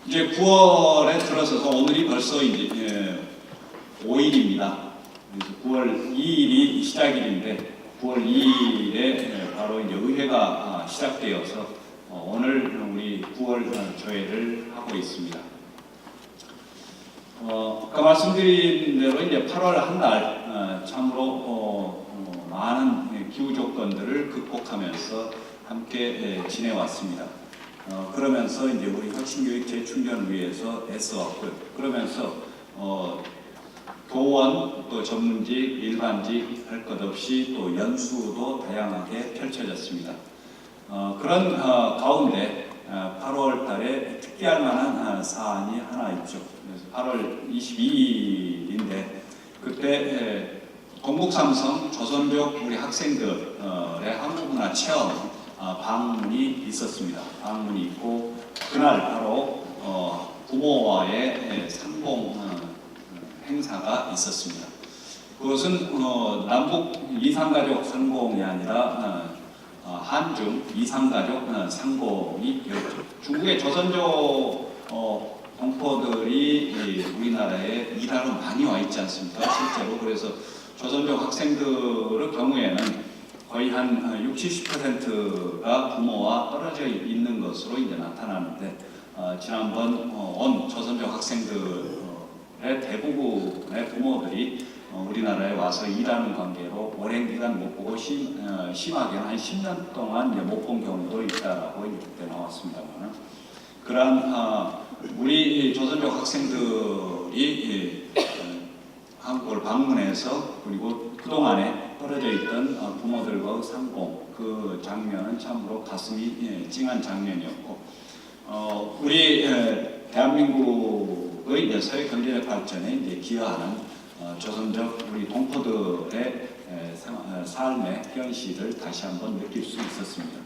이제 9월에 들어서서 오늘이 벌써 이제 5일입니다. 그래서 9월 2일이 시작일인데 9월 2일에 바로 이제 의회가 시작되어서 오늘 우리 9월 조회를 하고 있습니다. 아까 말씀드린 대로 이제 8월 한 달 참으로 많은 기후 조건들을 극복하면서 함께 지내왔습니다. 그러면서 이제 우리 혁신교육 재충전을 위해서 애써왔고요. 그러면서 교원, 또 전문직, 일반직 할 것 없이 또 연수도 다양하게 펼쳐졌습니다. 그런 가운데 8월 달에 특기할 만한 사안이 하나 있죠. 그래서 8월 22일인데 그때 동북삼성 조선족 우리 학생들의 한국문화 체험 방문이 있었습니다. 방문이 있고 그날 바로 부모와의 상봉 행사가 있었습니다. 그것은 남북 이상가족 상봉이 아니라 한중 이상가족 상봉이었죠. 중국의 조선족 동포들이 우리나라에 일하러 많이 와 있지 않습니까? 실제로. 그래서 조선족 학생들의 경우에는 거의 한 60~70%가 부모와 떨어져 있는 것으로 이제 나타나는데 지난번 온 조선족 학생들의 대부분의 부모들이 우리나라에 와서 일하는 관계로 오랜 기간 못 보고 심하게는 한 10년 동안 못 본 경우도 있다라고 이제 그때 나왔습니다만 그러한 우리 조선족 학생들이 한국을 방문해서 그리고 그동안에 떨어져 있던 부모들과 상봉 그 장면은 참으로 가슴이 찡한 장면이었고 우리 대한민국의 이제 사회 경제적 발전에 이제 기여하는 조선족 우리 동포들의 삶의 현실을 다시 한번 느낄 수 있었습니다.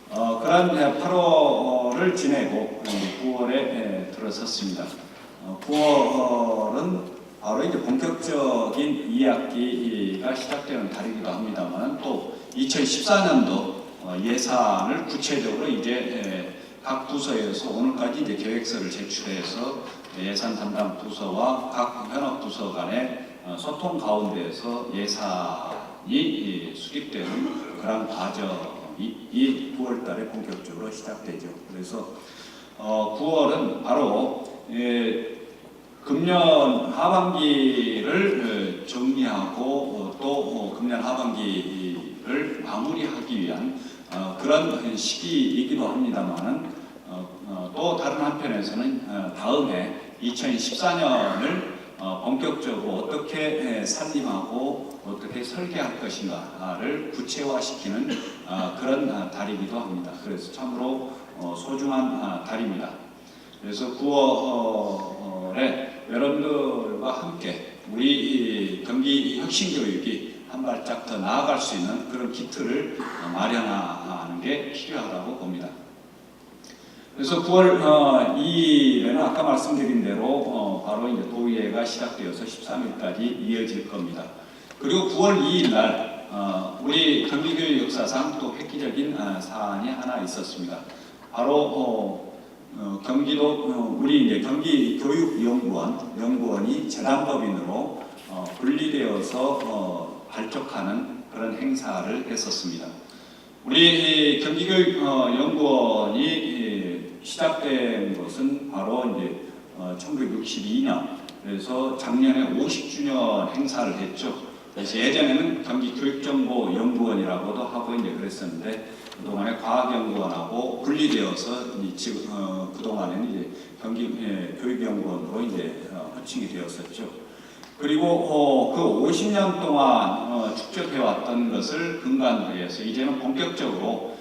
그런 8월을 지내고 9월에 들어섰습니다. 9월은 바로 이제 본격적인 2학기가 시작되는 달이기도 합니다만 또 2014년도 예산을 구체적으로 이제 각 부서에서 오늘까지 이제 계획서를 제출해서 예산 담당 부서와 각 현업 부서 간의 소통 가운데에서 예산이 수립되는 그런 과정이 9월 달에 본격적으로 시작되죠. 그래서 9월은 바로 금년 하반기를 정리하고 또 금년 하반기를 마무리하기 위한 그런 시기이기도 합니다만은 또 다른 한편에서는 다음해 2014년을 본격적으로 어떻게 살림하고 어떻게 설계할 것인가를 구체화시키는 그런 달이기도 합니다. 그래서 참으로 소중한 달입니다. 그래서 9월에 여러분들과 함께 우리 경기 혁신교육이 한 발짝 더 나아갈 수 있는 그런 기틀을 마련하는 게 필요하다고 봅니다. 그래서 9월 2일에는 아까 말씀드린 대로 바로 이제 도의회가 시작되어서 13일까지 이어질 겁니다. 그리고 9월 2일 날 우리 경기교육 역사상 또 획기적인 사안이 하나 있었습니다. 바로 경기도 우리 이제 경기교육연구원이 재단법인으로 분리되어서 발족하는 그런 행사를 했었습니다. 우리 경기교육연구원이 시작된 것은 바로 이제 1962년 그래서 작년에 50주년 행사를 했죠. 그래서 예전에는 경기교육정보연구원이라고도 하고 이제 그랬었는데 그동안에 과학연구원하고 분리되어서 지금 그동안에는 이제 경기교육연구원으로 이제 호칭이 되었었죠. 그리고 그 50년 동안 축적해왔던 것을 근간으로 해서 이제는 본격적으로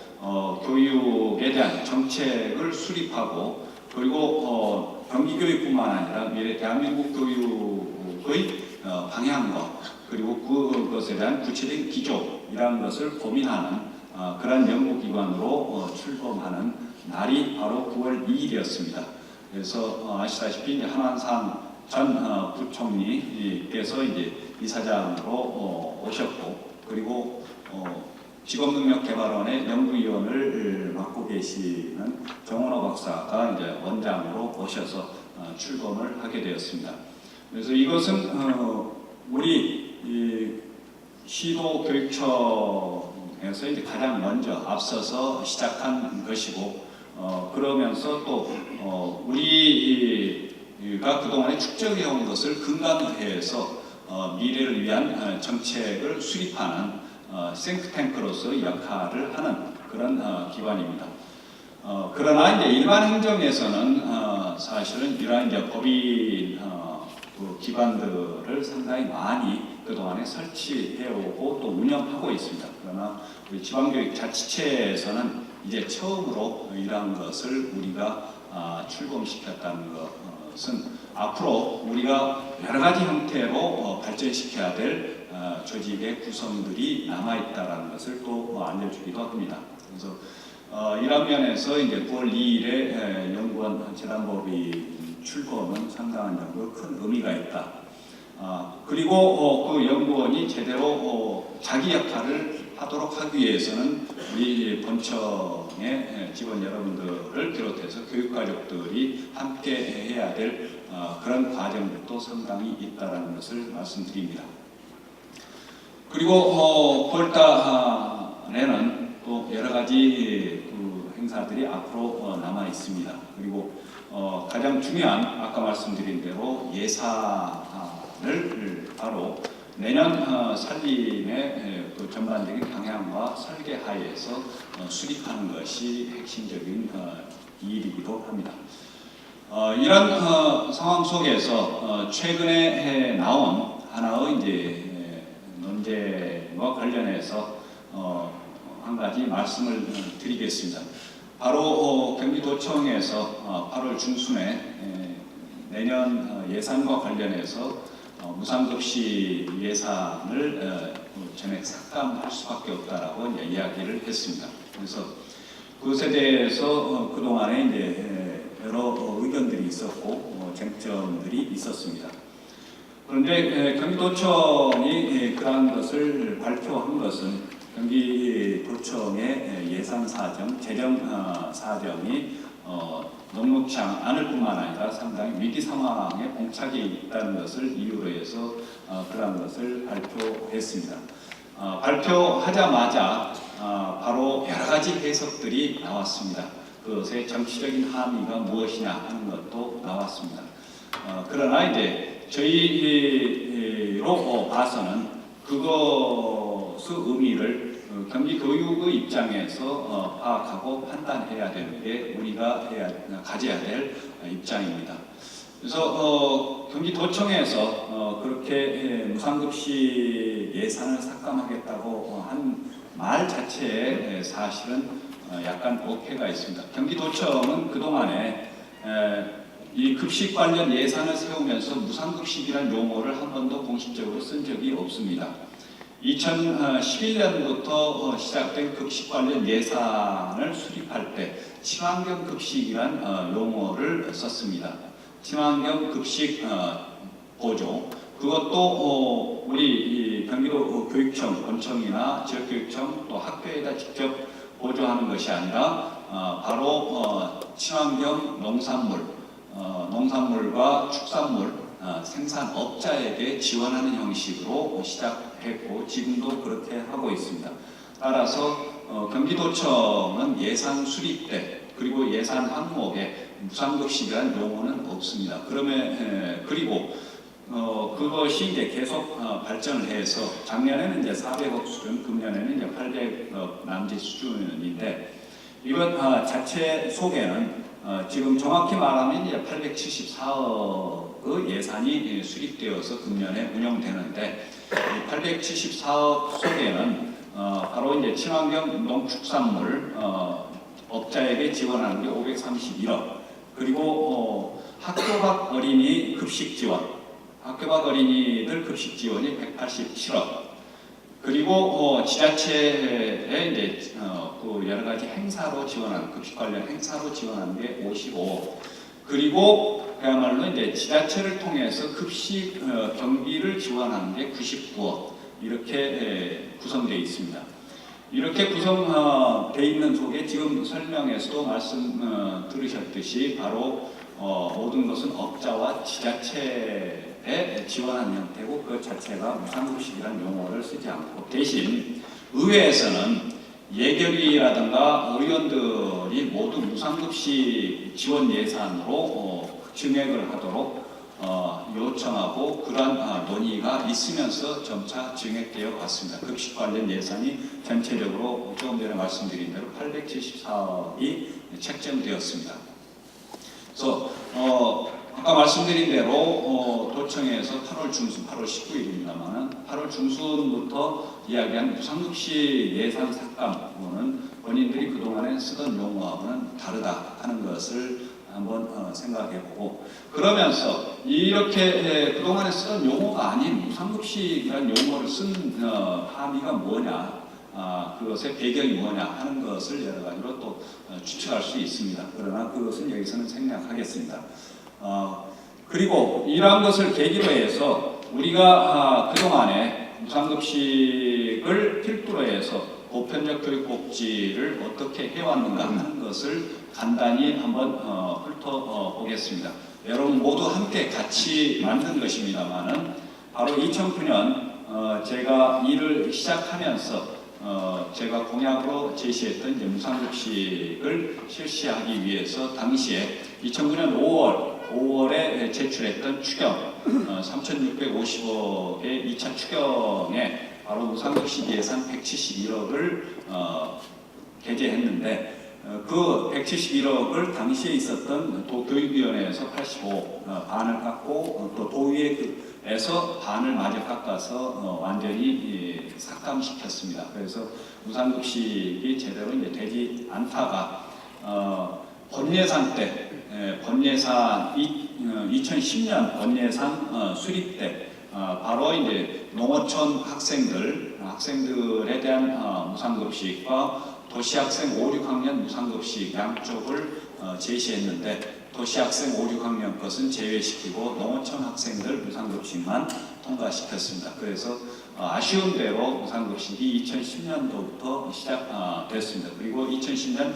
교육에 대한 정책을 수립하고 그리고 경기교육뿐만 아니라 미래 대한민국 교육의 방향과 그리고 그것에 대한 구체적인 기조이라는 것을 고민하는 그런 연구기관으로 출범하는 날이 바로 9월 2일이었습니다. 그래서 아시다시피 이제 한완상 전 부총리께서 이제 이사장으로 오셨고 그리고 직업능력개발원의 연구위원을 맡고 계시는 정원호 박사가 이제 원장으로 모셔서 출범을 하게 되었습니다. 그래서 이것은 우리 시도 교육청에서 이제 가장 먼저 앞서서 시작한 것이고, 그러면서 또 우리가 그동안에 축적해온 것을 근간으로 해서 미래를 위한 정책을 수립하는 싱크탱크로서 역할을 하는 그런 기관입니다. 그러나 이제 일반 행정에서는 사실은 이러한 이제 법인 그 기관들을 상당히 많이 그동안에 설치해오고 또 운영하고 있습니다. 그러나 우리 지방교육자치체에서는 이제 처음으로 이러한 것을 우리가 출범시켰다는 것은 앞으로 우리가 여러 가지 형태로 발전시켜야 될 조직의 구성들이 남아있다는 것을 또 알려주기도 합니다. 그래서 이런 면에서 이제 9월 2일에 연구원 재단법인 출범은 상당한 정도 큰 의미가 있다. 그리고 그 연구원이 제대로 자기 역할을 하도록 하기 위해서는 우리 본청의 직원 여러분들을 비롯해서 교육가족들이 함께 해야 될 그런 과정도 상당히 있다는 것을 말씀드립니다. 그리고 9월달에는 또 여러 가지 그 행사들이 앞으로 남아 있습니다. 그리고 가장 중요한 아까 말씀드린 대로 예산을 바로 내년 산림의 그 전반적인 방향과 설계하에서 수립하는 것이 핵심적인 일이기도 합니다. 이런 상황 속에서 최근에 나온 하나의 이제 논쟁과 관련해서 한 가지 말씀을 드리겠습니다. 바로 경기도청에서 8월 중순에 내년 예산과 관련해서 무상급식 예산을 전액 삭감할 수밖에 없다라고 이야기를 했습니다. 그래서 그것에 대해서 그동안에 이제 여러 의견들이 있었고 쟁점들이 있었습니다. 그런데 경기도청이 그러한 것을 발표한 것은 경기도청의 예산 사정, 재정 사정이 녹록치 않을 뿐만 아니라 상당히 위기 상황에 봉착해 있다는 것을 이유로 해서 그러한 것을 발표했습니다. 발표하자마자 바로 여러 가지 해석들이 나왔습니다. 그것의 정치적인 함의가 무엇이냐 하는 것도 나왔습니다. 그러나 이제 저희로 봐서는 그것의 의미를 경기교육의 입장에서 파악하고 판단해야 되는 게 우리가 가져야 될 입장입니다. 그래서 경기도청에서 그렇게 무상급식 예산을 삭감하겠다고 한 말 자체에 사실은 약간 오해가 있습니다. 경기도청은 그동안에 이 급식 관련 예산을 세우면서 무상급식이라는 용어를 한 번도 공식적으로 쓴 적이 없습니다. 2011년부터 시작된 급식 관련 예산을 수립할 때 친환경 급식이란 용어를 썼습니다. 친환경 급식 보조, 그것도 우리 경기도 교육청, 본청이나 지역교육청 또 학교에다 직접 보조하는 것이 아니라 바로 친환경 농산물과 축산물 생산업자에게 지원하는 형식으로 시작했고 지금도 그렇게 하고 있습니다. 따라서 경기도청은 예산 수립 때 그리고 예산 항목에 무상급식이라는 용어는 없습니다. 그리고 그것이 이제 계속 발전을 해서 작년에는 이제 400억 수준, 금년에는 이제 800억 남짓 수준인데 이것 자체 속에는 지금 정확히 말하면 이제 874억의 예산이 수립되어서 금년에 운영되는데 874억 속에는 바로 이제 친환경 농축산물 업자에게 지원하는 게 531억, 그리고 학교 밖 어린이 급식 지원, 학교 밖 어린이들 급식 지원이 187억, 그리고 지자체에 이제 그 여러 가지 행사로 지원하는 급식 관련 행사로 지원하는 게 55억, 그리고 그야말로 이제 지자체를 통해서 급식 경비를 지원하는 게 99억 이렇게 구성되어 있습니다. 이렇게 구성되어 있는 속에 지금 설명에서도 말씀 들으셨듯이 바로 모든 것은 업자와 지자체에 지원하는 형태고 그 자체가 무상급식이라는 용어를 쓰지 않고 대신 의회에서는 예결위라든가 의원들이 모두 무상급식 지원 예산으로 증액을 하도록 요청하고 그러한 논의가 있으면서 점차 증액되어 왔습니다. 급식 관련 예산이 전체적으로 조금 전에 말씀드린 대로 874억이 책정되었습니다. 그래서 아까 말씀드린 대로 도청에서 8월 중순, 8월 19일입니다만은 8월 중순부터 이야기한 무상급식 예산 삭감은 본인들이 그동안에 쓰던 용어하고는 다르다 하는 것을 한번 생각해보고 그러면서 이렇게 그동안에 쓰던 용어가 아닌 무상급식이라는 용어를 쓴 함의가 뭐냐 그것의 배경이 뭐냐 하는 것을 여러 가지로 또 추측할 수 있습니다. 그러나 그것은 여기서는 생략하겠습니다. 그리고 이러한 것을 계기로 해서 우리가 그동안에 무상급식을 필두로 해서 보편적 교육복지를 어떻게 해왔는가 하는 것을 간단히 한번 훑어보겠습니다. 여러분 모두 함께 같이 만든 것입니다만은 바로 2009년 제가 일을 시작하면서 제가 공약으로 제시했던 이제 무상급식을 실시하기 위해서 당시에 2009년 5월에 제출했던 추경 3,650억의 2차 추경에 바로 무상급식 예산 171억을 게재했는데 그 171억을 당시에 있었던 도교육위원회에서 85 반을 깎고 또 도의회에서 반을 마저 깎아서 완전히 삭감시켰습니다. 그래서 무상급식이 제대로 이제 되지 않다가 본예산 때 본예산 2010년 본예산 수립 때 바로 이제 농어촌 학생들에 대한 무상급식과 도시학생 5, 6학년 무상급식 양쪽을 제시했는데 도시학생 5, 6학년 것은 제외시키고 농어촌 학생들 무상급식만 통과시켰습니다. 그래서 아쉬운 대로 무상급식이 2010년도부터 시작됐습니다. 그리고 2010년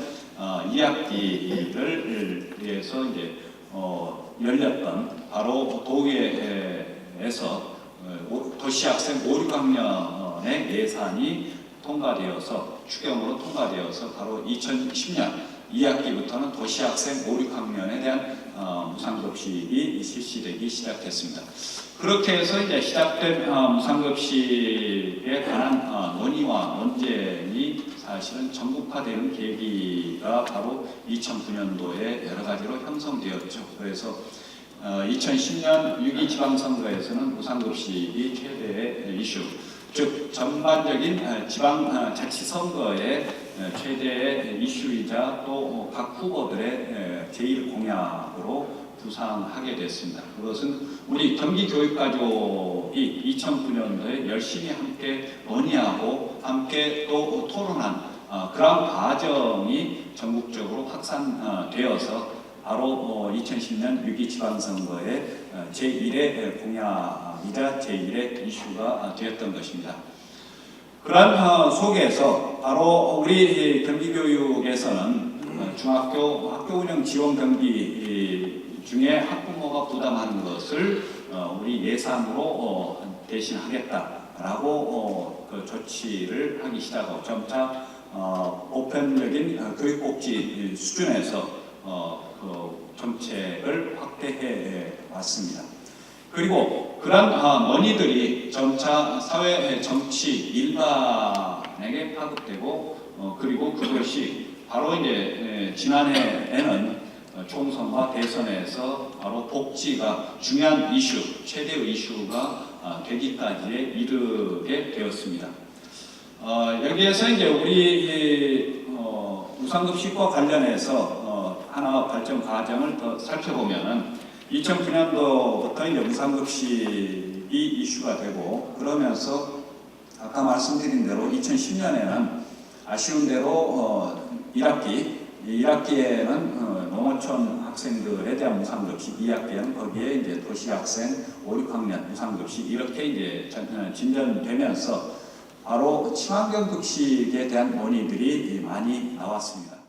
2학기를 위해서 이제 열렸던 바로 도의회에서 도시학생 5, 6학년의 예산이 통과되어서 추경으로 통과되어서 바로 2010년 2학기부터는 도시학생 5, 6학년에 대한 무상급식이 실시되기 시작했습니다. 그렇게 해서 이제 시작된 무상급식에 관한 논의와 논쟁이 사실은 전국화되는 계기가 바로 2009년도에 여러 가지로 형성되었죠. 그래서 2010년 6.2 지방선거에서는 무상급식이 최대의 이슈, 즉 전반적인 지방자치선거의 최대의 이슈이자 또 각 후보들의 제1공약으로 부상하게 됐습니다. 그것은 우리 경기교육가족이 2009년도에 열심히 함께 논의하고 함께 또 토론한 그런 과정이 전국적으로 확산되어서 바로 2010년 6.2 지방선거의 제1의 공약이자 제1의 이슈가 되었던 것입니다. 그러한 속에서 바로 우리 경기교육에서는 중학교 학교 운영 지원 경비 중에 학부모가 부담하는 것을 우리 예산으로 대신하겠다라고 그 조치를 하기 시작하고 점차 보편적인 교육복지 수준에서 그 정책을 확대해 왔습니다. 그리고 그런 논의들이 점차 사회 정치 일반에게 파급되고 그리고 그것이 바로 이제 지난해에는 총선과 대선에서 바로 복지가 중요한 이슈, 최대의 이슈가 되기까지 이르게 되었습니다. 여기에서 이제 우리 무상급식과 관련해서 하나 발전 과정을 더 살펴보면은 2009년도부터 이제 무상급식이 이슈가 되고 그러면서 아까 말씀드린 대로 2010년에는 아쉬운 대로 1학기에는 농어촌 학생들에 대한 무상급식, 2학기에는 거기에 이제 도시학생 5, 6학년 무상급식 이렇게 이제 진전되면서 바로 친환경 급식에 대한 논의들이 많이 나왔습니다.